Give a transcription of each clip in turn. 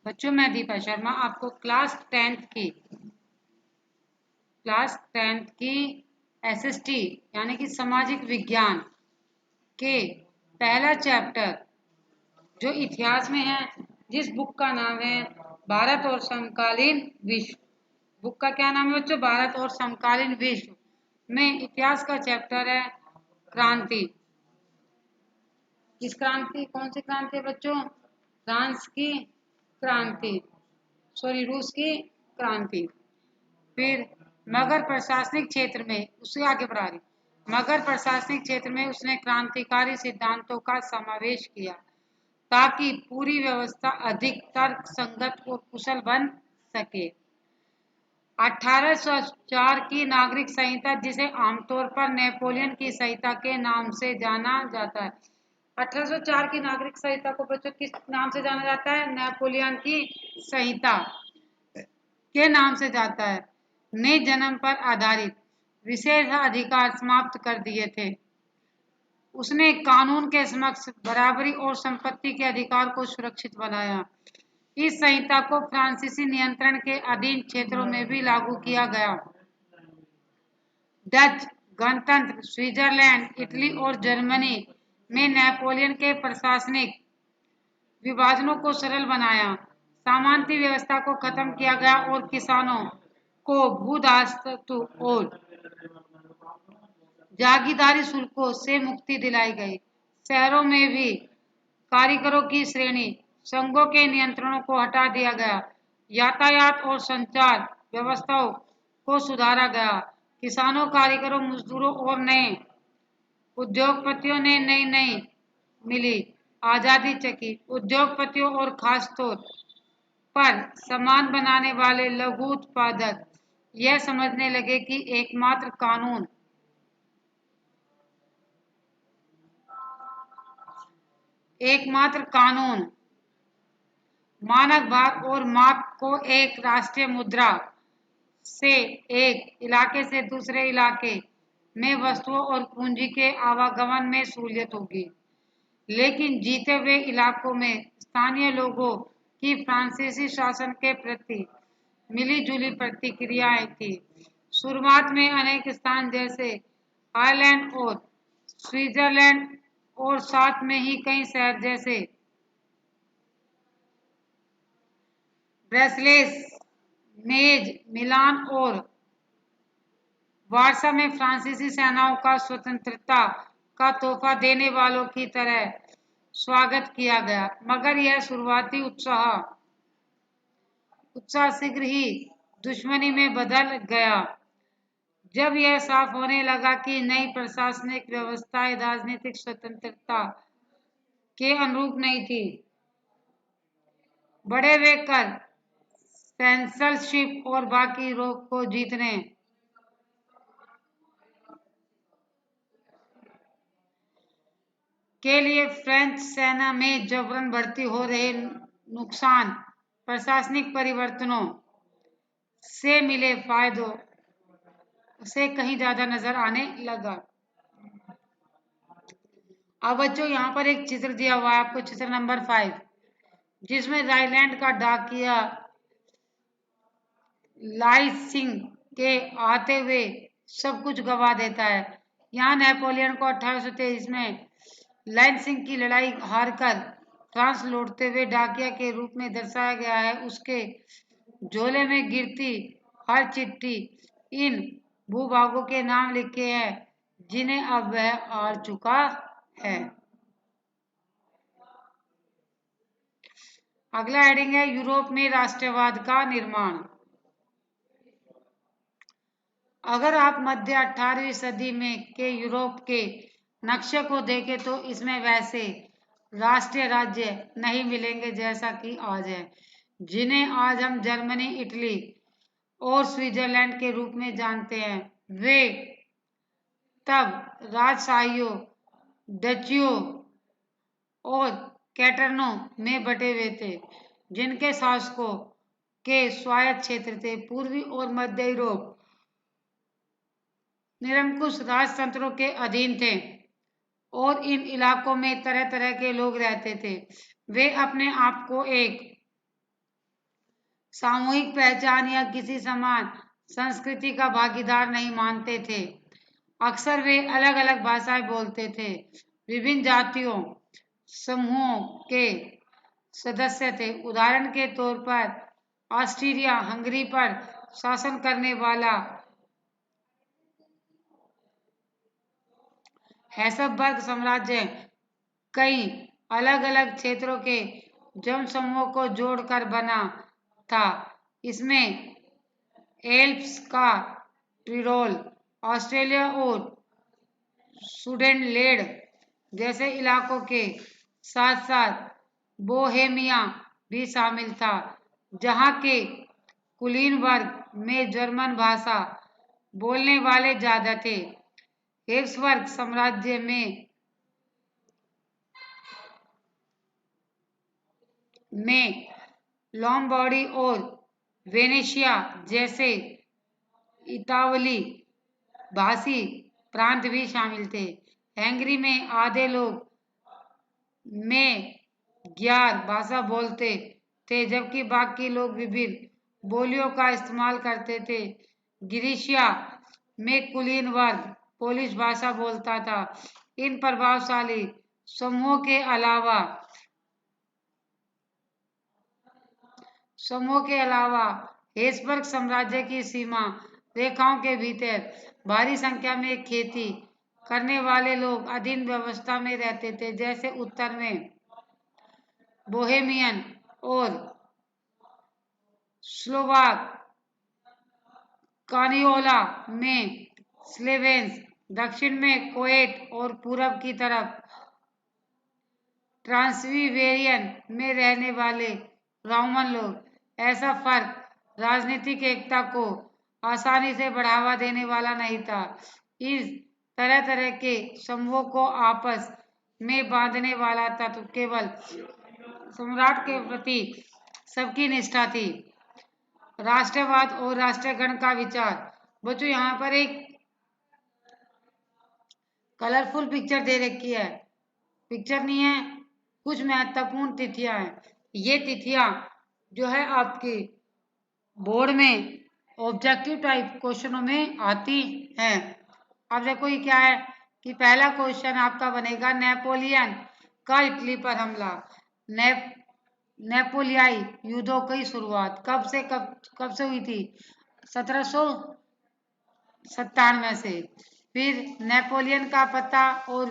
बच्चों, मैं दीपा शर्मा आपको क्लास टेंथ की एसएसटी यानी कि सामाजिक विज्ञान के पहला चैप्टर जो इतिहास में है, जिस बुक का नाम है भारत और समकालीन विश्व। बुक का क्या नाम है बच्चों? भारत और समकालीन विश्व में इतिहास का चैप्टर है क्रांति। किस क्रांति? कौन सी क्रांति है बच्चों? फ्रांस की क्रांति, रूस की क्रांति। फिर मगर प्रशासनिक क्षेत्र में, उससे आगे बढ़ा रही, मगर प्रशासनिक क्षेत्र में उसने क्रांतिकारी सिद्धांतों का समावेश किया ताकि पूरी व्यवस्था अधिक तर्क संगत और कुशल बन सके। 1804 की नागरिक संहिता, जिसे आमतौर पर नेपोलियन की संहिता के नाम से जाना जाता है। 1804 की नागरिक संहिता को बच्चों किस नाम से जाना जाता है? नेपोलियन की संहिता के नाम से जाता है। ने जन्म पर आधारित विशेष अधिकार समाप्त कर दिए थे। उसने कानून के समक्ष बराबरी और संपत्ति के अधिकार को सुरक्षित बनाया। इस संहिता को फ्रांसीसी नियंत्रण के अधीन क्षेत्रों में भी लागू किया गया। डच गणतंत्र, स्विट्जरलैंड, इटली और जर्मनी में नेपोलियन के प्रशासनिक विभाजनों को सरल बनाया। सामंती व्यवस्था को खत्म किया गया और किसानों को भूदायित्व और जागीरदारी शुल्कों से मुक्ति दिलाई गई। शहरों में भी कारीगरों की श्रेणी संघों के नियंत्रणों को हटा दिया गया। यातायात और संचार व्यवस्थाओं को सुधारा गया। किसानों, कारीगरों, मजदूरों और नए उद्योगपतियों ने नई नई मिली आजादी चकी। उद्योगपतियों और खासतौर पर सामान बनाने वाले लघु उत्पादक यह समझने लगे कि एकमात्र कानून मानक भार और माप को एक राष्ट्रीय मुद्रा से एक इलाके से दूसरे इलाके में वस्तुओं और पूंजी के आवागमन में सहूलियत होगी। लेकिन जीते हुए इलाकों में स्थानीय लोगों की फ्रांसीसी शासन के प्रति मिली-जुली प्रतिक्रियाएं थी। शुरुआत में अनेक स्थान जैसे आयरलैंड और स्विट्जरलैंड और साथ में ही कई शहर जैसे ब्रसेल्स, मेज, मिलान और वारसा में फ्रांसीसी सेनाओं का स्वतंत्रता का तोहफा देने वालों की तरह स्वागत किया गया। मगर यह शुरुआती उत्साह शीघ्र ही दुश्मनी में बदल गया जब यह साफ होने लगा कि नई प्रशासनिक व्यवस्थाएं राजनीतिक स्वतंत्रता के अनुरूप नहीं थी। बढ़े हुए कर, सेंसरशिप और बाकी रोक को जीतने के लिए फ्रेंच सेना में जबरन भर्ती हो रहे नुकसान प्रशासनिक परिवर्तनों से मिले फायदों से कहीं ज्यादा नजर आने लगा। अब बच्चों यहाँ पर एक चित्र दिया हुआ है आपको, चित्र नंबर 5, जिसमें रायलैंड का डाकिया लाइसिंग के आते हुए सब कुछ गवा देता है। यहाँ नेपोलियन को 1823 में लाइसिंग की लड़ाई हारकर फ्रांस लौटते हुए डाकिया के रूप में दर्शाया गया है। उसके झोले में गिरती हर चिट्ठी इन भूभागों के नाम लिखे हैं जिन्हें अब वह हार चुका है। अगला हेडिंग है यूरोप में राष्ट्रवाद का निर्माण। अगर आप मध्य 18वीं सदी में के यूरोप के नक्शे को देखें तो इसमें वैसे राष्ट्रीय राज्य नहीं मिलेंगे जैसा कि आज है, जिन्हें आज हम जर्मनी, इटली और स्विट्जरलैंड के रूप में जानते हैं। वे तब राजशाहियों, डचियों और कैटरनों में बटे हुए थे, जिनके शासकों के स्वायत्त क्षेत्र थे। पूर्वी और मध्य यूरोप निरंकुश राजतंत्रों के अधीन थे और इन इलाकों में तरह तरह के लोग रहते थे। वे अपने आप को एक सामूहिक पहचान या किसी समान संस्कृति का भागीदार नहीं मानते थे। अक्सर वे अलग अलग भाषाएं बोलते थे, विभिन्न जातियों समूहों के सदस्य थे। उदाहरण के तौर पर ऑस्ट्रिया हंगरी पर शासन करने वाला हैसबर्ग साम्राज्य कई अलग अलग क्षेत्रों के जनसमूहों को जोड़कर बना था। इसमें एल्प्स का टिरोल, ऑस्ट्रेलिया और सुडेनलैंड जैसे इलाकों के साथ साथ बोहेमिया भी शामिल था, जहां के कुलीन वर्ग में जर्मन भाषा बोलने वाले ज्यादा थे। हेब्सबर्ग साम्राज्य में लॉम्बार्डी और वेनेशिया जैसे इतावली भाषी प्रांत भी शामिल थे। हंगरी में आधे लोग में ग्यार भाषा बोलते थे, जबकि बाकी लोग विभिन्न बोलियों का इस्तेमाल करते थे। ग्रीसिया में कुलीन वर्ग पोलिश भाषा बोलता था। इन प्रभावशाली समूहों के अलावा हेब्सबर्ग साम्राज्य की सीमा रेखाओं के भीतर भारी संख्या में खेती करने वाले लोग अधीन व्यवस्था में रहते थे, जैसे उत्तर में बोहेमियन और स्लोवाक कानियोला में स्लोवेन्स, दक्षिण में क्रोएट और पूरब की तरफ ट्रांसिल्वेनियन में रहने वाले रोमन लोग। ऐसा फर्क राजनीतिक एकता को आसानी से बढ़ावा देने वाला नहीं था। इस तरह तरह के समूहों को आपस में बांधने वाला तत्व केवल सम्राट के प्रति सबकी निष्ठा थी। राष्ट्रवाद और राष्ट्रगण का विचार। बच्चों, यहाँ पर एक कलरफुल पिक्चर दे रखी है। पिक्चर नहीं है, कुछ महत्वपूर्ण तिथियां हैं। ये तिथियां जो है आपके बोर्ड में ऑब्जेक्टिव टाइप क्वेश्चनों में आती हैं। अब देखो ये क्या है कि पहला क्वेश्चन आपका बनेगा नेपोलियन का इटली पर हमला। नेपोलियाई युद्धों की शुरुआत कब से हुई थी? 1797 से। फिर नेपोलियन का पता और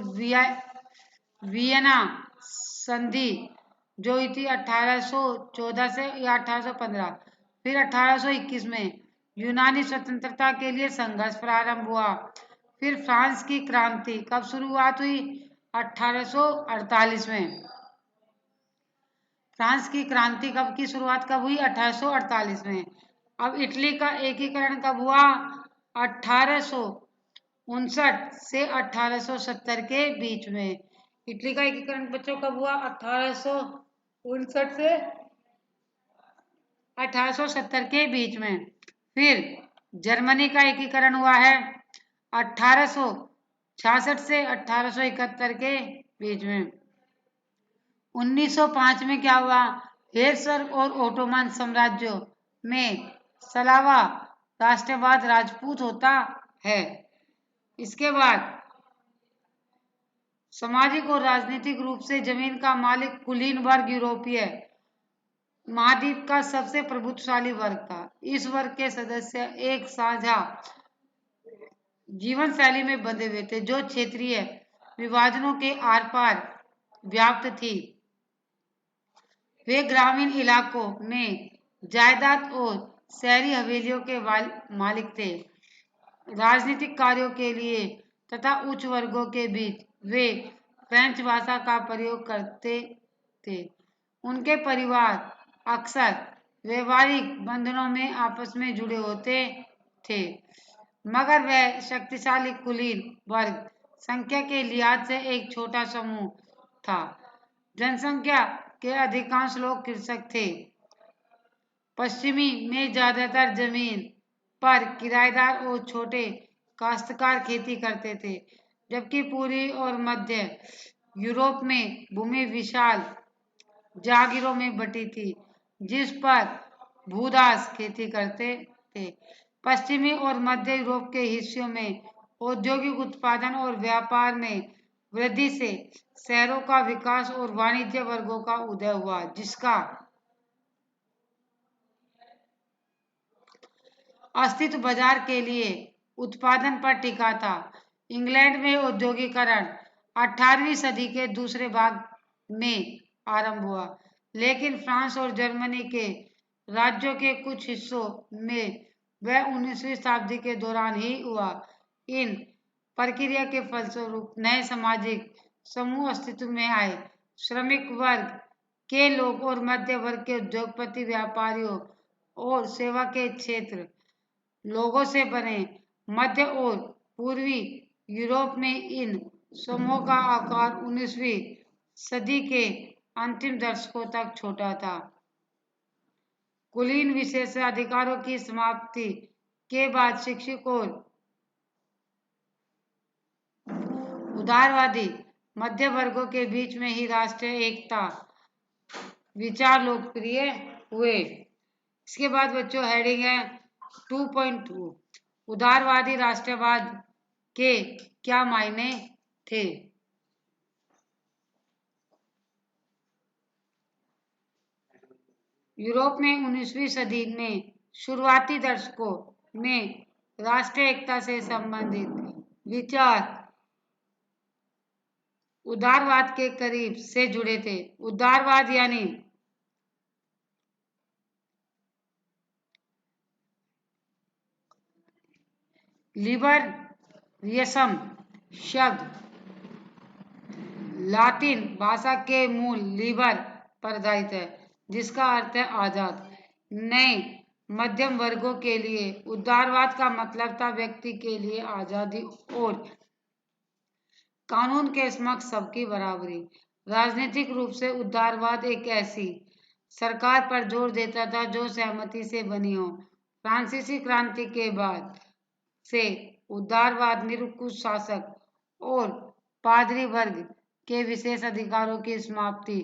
वियना संधि जो हुई थी 1814 से या 1815। फिर 1821 में यूनानी स्वतंत्रता के लिए संघर्ष प्रारंभ हुआ। फिर फ्रांस की क्रांति कब शुरुआत हुई? 1848 में। फ्रांस की क्रांति की शुरुआत कब हुई? 1848 में। अब इटली का एकीकरण कब हुआ? 1859 से 1870 के बीच में। इटली का एकीकरण बच्चों कब हुआ? 1859 से 1870 के बीच में। फिर जर्मनी का एकीकरण हुआ है 1866 से 1871 के बीच में। 1905 में क्या हुआ? हेरसर और ओटोमन साम्राज्यों में सलावा राष्ट्रवाद राजपूत होता है। इसके बाद सामाजिक और राजनीतिक रूप से जमीन का मालिक कुलीन वर्ग यूरोपीय महाद्वीप का सबसे प्रभुत्वशाली वर्ग था। इस वर्ग के सदस्य एक साझा जीवन शैली में बंधे हुए थे, जो क्षेत्रीय विभाजनों के आर पार व्याप्त थी। वे ग्रामीण इलाकों में जायदाद और शहरी हवेलियों के मालिक थे। राजनीतिक कार्यों के लिए तथा उच्च वर्गों के बीच वे फ्रेंच भाषा का प्रयोग करते थे। उनके परिवार अक्सर वैवाहिक बंधनों में आपस में जुड़े होते थे, मगर वह शक्तिशाली कुलीन वर्ग संख्या के लिहाज से एक छोटा समूह था। जनसंख्या के अधिकांश लोग कृषक थे। पश्चिमी में ज्यादातर जमीन पर किराएदार और छोटे काश्तकार खेती करते थे, जबकि पूर्वी और मध्य यूरोप में भूमि विशाल जागीरों में बटी थी, जिस पर भूदास खेती करते थे। पश्चिमी और मध्य यूरोप के हिस्सों में औद्योगिक उत्पादन और व्यापार में वृद्धि से शहरों का विकास और वाणिज्य वर्गों का उदय हुआ, जिसका अस्तित्व बाजार के लिए उत्पादन पर टिका था। इंग्लैंड में औद्योगिकरण 18वीं सदी के दूसरे भाग में आरंभ हुआ, लेकिन फ्रांस और जर्मनी के राज्यों के कुछ हिस्सों में वह 19वीं शताब्दी के दौरान ही हुआ। इन प्रक्रिया के फलस्वरूप नए सामाजिक समूह अस्तित्व में आए। श्रमिक वर्ग के लोग और मध्य वर्ग के उद्योगपति, व्यापारियों और सेवा के क्षेत्र लोगों से बने। मध्य और पूर्वी यूरोप में इन समूहों का आकार 19वीं सदी के अंतिम दशकों तक छोटा था। कुलीन विशेषाधिकारों की समाप्ति के बाद शिक्षित और उदारवादी मध्य वर्गों के बीच में ही राष्ट्रीय एकता विचार लोकप्रिय हुए। इसके बाद बच्चों हेडिंग है 2.2 उदारवादी राष्ट्रवाद के क्या मायने थे। यूरोप में 19वीं सदी में शुरुआती दशकों में राष्ट्रीय एकता से संबंधित विचार उदारवाद के करीब से जुड़े थे। उदारवाद यानी लिबर्यसम शब्द लातिन भाषा के मूल लिबर पर आधारित है, जिसका अर्थ है आजाद। नए मध्यम वर्गों के लिए उदारवाद का मतलब था व्यक्ति के लिए आजादी और कानून के समक्ष सबकी बराबरी। राजनीतिक रूप से उदारवाद एक ऐसी सरकार पर जोर देता था जो सहमति से बनी हो। फ्रांसीसी क्रांति के बाद से उदारवाद निरंकुश शासक और पादरी वर्ग के विशेष अधिकारों की समाप्ति,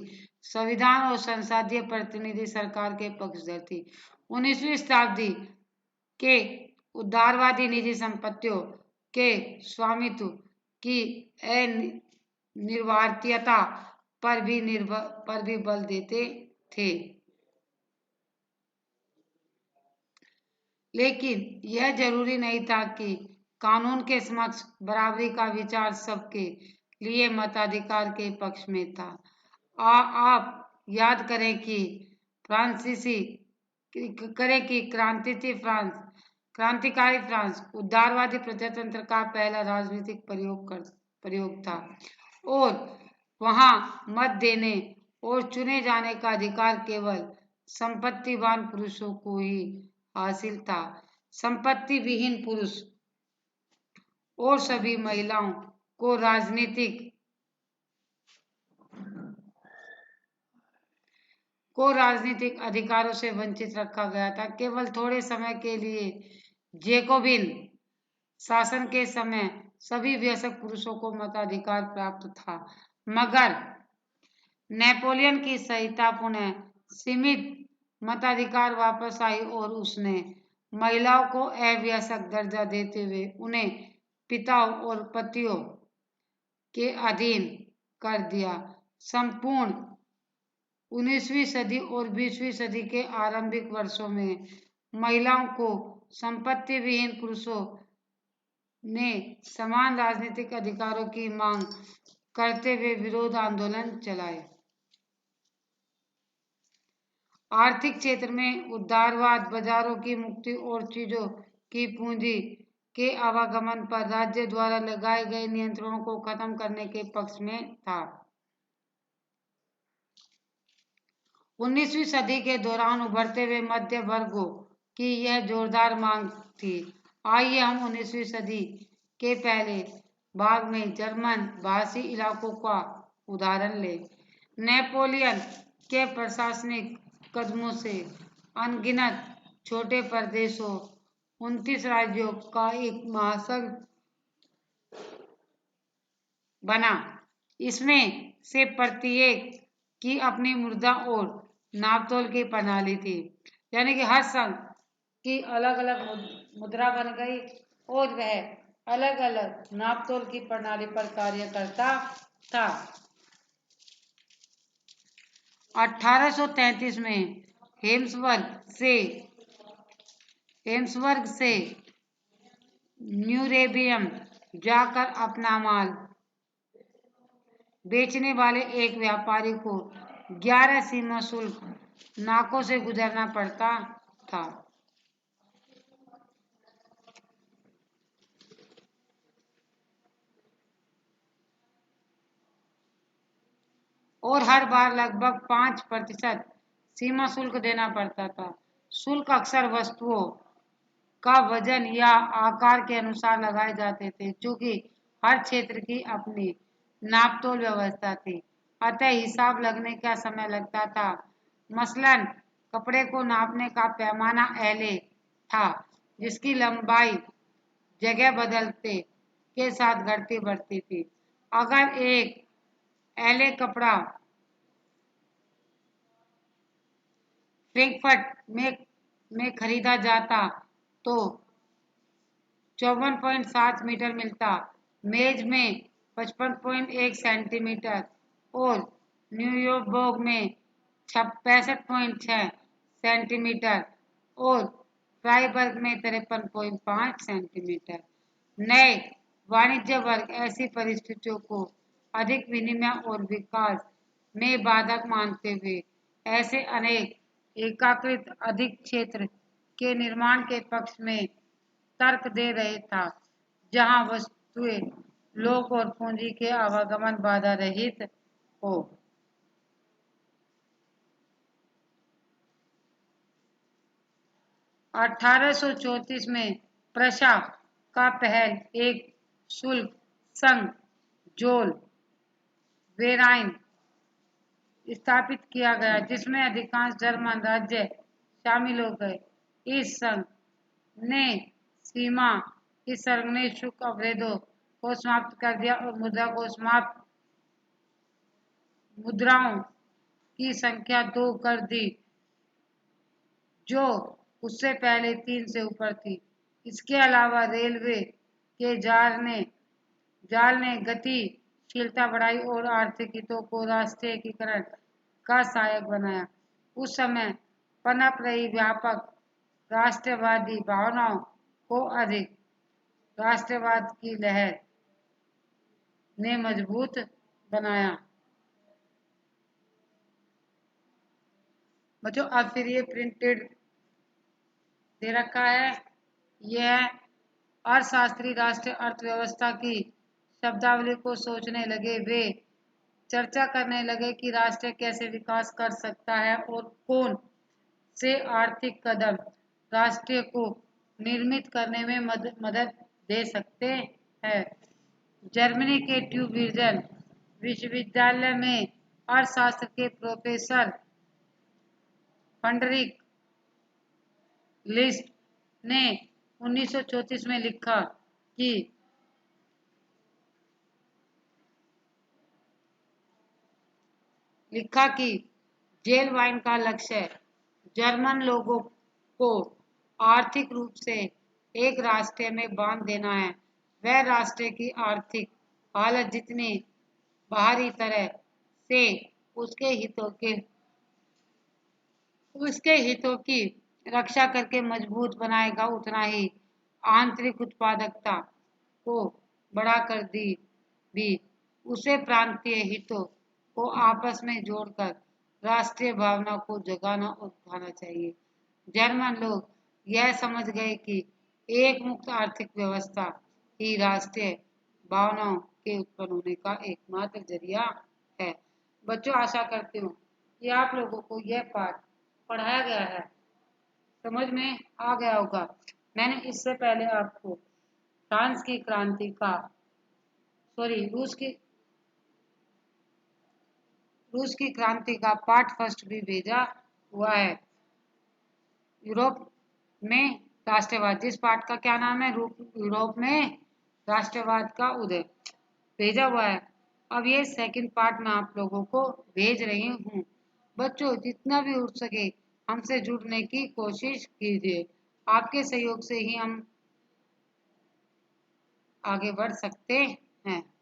संविधान और संसदीय प्रतिनिधि सरकार के पक्षधर थी। 19वीं शताब्दी के उदारवादी निजी संपत्तियों के स्वामित्व की अनिवार्यता पर भी बल देते थे, लेकिन यह जरूरी नहीं था कि कानून के समक्ष बराबरी का विचार सबके लिए मताधिकार के पक्ष में था। आप याद करें कि क्रांतिकारी फ्रांस उदारवादी प्रजातंत्र का पहला राजनीतिक प्रयोग था और वहां मत देने और चुने जाने का अधिकार केवल संपत्तिवान पुरुषों को ही हासिल था। संपत्ति विहीन पुरुष और सभी महिलाओं को राजनीतिक अधिकारों से वंचित रखा गया था। केवल थोड़े समय के लिए जैकोबिन शासन के समय सभी वयस्क पुरुषों को मताधिकार प्राप्त था, मगर नेपोलियन की सहायता पुनः सीमित मताधिकार वापस आई और उसने महिलाओं को अवयस्क दर्जा देते हुए उन्हें पिताओं और पतियों के अधीन कर दिया। संपूर्ण 19वीं सदी और 20वीं सदी के आरंभिक वर्षों में महिलाओं को संपत्ति विहीन पुरुषों ने समान राजनीतिक अधिकारों की मांग करते हुए विरोध आंदोलन चलाए। आर्थिक क्षेत्र में उदारवाद बाजारों की मुक्ति और चीजों की पूंजी के आवागमन पर राज्य द्वारा लगाए गए नियंत्रणों को खत्म करने के पक्ष में था। 19वीं सदी के दौरान उभरते हुए मध्य वर्गों की यह जोरदार मांग थी। आइए हम 19वीं सदी के पहले भाग में जर्मन भाषी इलाकों का उदाहरण लें। नेपोलियन के प्रशासनिक कदमों से अनगिनत छोटे प्रदेशों 29 राज्यों का एक महासंघ बना। इसमें से प्रत्येक की अपनी मुद्रा और नापतोल की प्रणाली थी, यानी कि हर संघ की अलग अलग मुद्रा बन गई और वह अलग अलग नापतोल की प्रणाली पर कार्य करता था। 1833 में हेम्सबर्ग से न्यूरेबियम जाकर अपना माल बेचने वाले एक व्यापारी को 11 सीमा शुल्क नाकों से गुजरना पड़ता था। और हर बार लगभग 5% सीमा शुल्क देना पड़ता था। शुल्क अक्सर वस्तुओं का वजन या आकार के अनुसार लगाए जाते थे, चूंकि हर क्षेत्र की अपनी नापतोल व्यवस्था थी, अतः हिसाब लगने का समय लगता था। मसलन कपड़े को नापने का पैमाना एले था, जिसकी लंबाई जगह बदलते के साथ घटती बढ़ती थी। अगर एक एले कपड़ा फ्रैंकफर्ट में खरीदा जाता तो 54.7 मीटर मिलता, मेज में 55.1 सेंटीमीटर और न्यूयॉर्क में 65.6 सेंटीमीटर और फ्राइबर्ग में 53.5 सेंटीमीटर। नए वाणिज्य वर्ग ऐसी परिस्थितियों को अधिक विनिमय और विकास में बाधक मानते हुए ऐसे अनेक एकीकृत अधिक क्षेत्र के निर्माण के पक्ष में तर्क दे रहे था, जहां वस्तुएं, लोग और पूंजी के आवागमन बाधा रहित हो। 1834 में प्रशा का पहल एक शुल्क संघ जोल वेराइन स्थापित किया गया, जिसमें अधिकांश जर्मन राज्य शामिल हो गए। इस संघ ने सीमा की संघर्ष शुल्क अवरोधों को समाप्त कर दिया और मुद्राओं की संख्या 2 कर दी, जो उससे पहले 3 से ऊपर थी। इसके अलावा रेलवे के जाल ने गतिशीलता बढ़ाई और आर्थिक हितों को राष्ट्रीयकरण का सहायक बनाया। उस समय पनप रही व्यापक राष्ट्रवादी भावनाओं को अधिक राष्ट्रवाद की लहर ने मजबूत बनाया। बच्चों, अब फिर ये प्रिंटेड दे रखा है। यह अर्थशास्त्री राष्ट्रीय अर्थव्यवस्था की शब्दावली को सोचने लगे। वे चर्चा करने लगे कि राष्ट्र कैसे विकास कर सकता है और कौन से आर्थिक कदम राष्ट्र को निर्मित करने में मदद दे सकते हैं। जर्मनी के ट्यूबिंगन विश्वविद्यालय में अर्थशास्त्र के प्रोफेसर फ्रेडरिक लिस्ट ने 1934 में लिखा कि जेल वाइन का लक्ष्य जर्मन लोगों को आर्थिक रूप से एक राष्ट्र में बांध देना है। वह राष्ट्र की आर्थिक हालत जितनी बाहरी तरह से उसके हितों की रक्षा करके मजबूत बनाएगा, उतना ही आंतरिक उत्पादकता को बढ़ाकर भी उसे प्रांतीय हितों को आपस में जोड़कर राष्ट्रीय भावना को जगाना और उठाना चाहिए। जर्मन लोग यह समझ गए कि एक मुक्त आर्थिक व्यवस्था ही राष्ट्रीय भावनाओं के उत्पन्न होने का एकमात्र जरिया है। बच्चों, आशा करती हूँ कि आप लोगों को यह पाठ पढ़ाया गया है समझ में आ गया होगा। मैंने इससे पहले आपको फ्रांस की क्रांति का रूस की क्रांति का पार्ट फर्स्ट भी भेजा हुआ है। यूरोप में राष्ट्रवाद, जिस पार्ट का क्या नाम है, यूरोप में राष्ट्रवाद का उदय, भेजा हुआ है। अब ये सेकंड पार्ट मैं आप लोगों को भेज रही हूँ। बच्चों, जितना भी उठ सके हमसे जुड़ने की कोशिश कीजिए। आपके सहयोग से ही हम आगे बढ़ सकते हैं।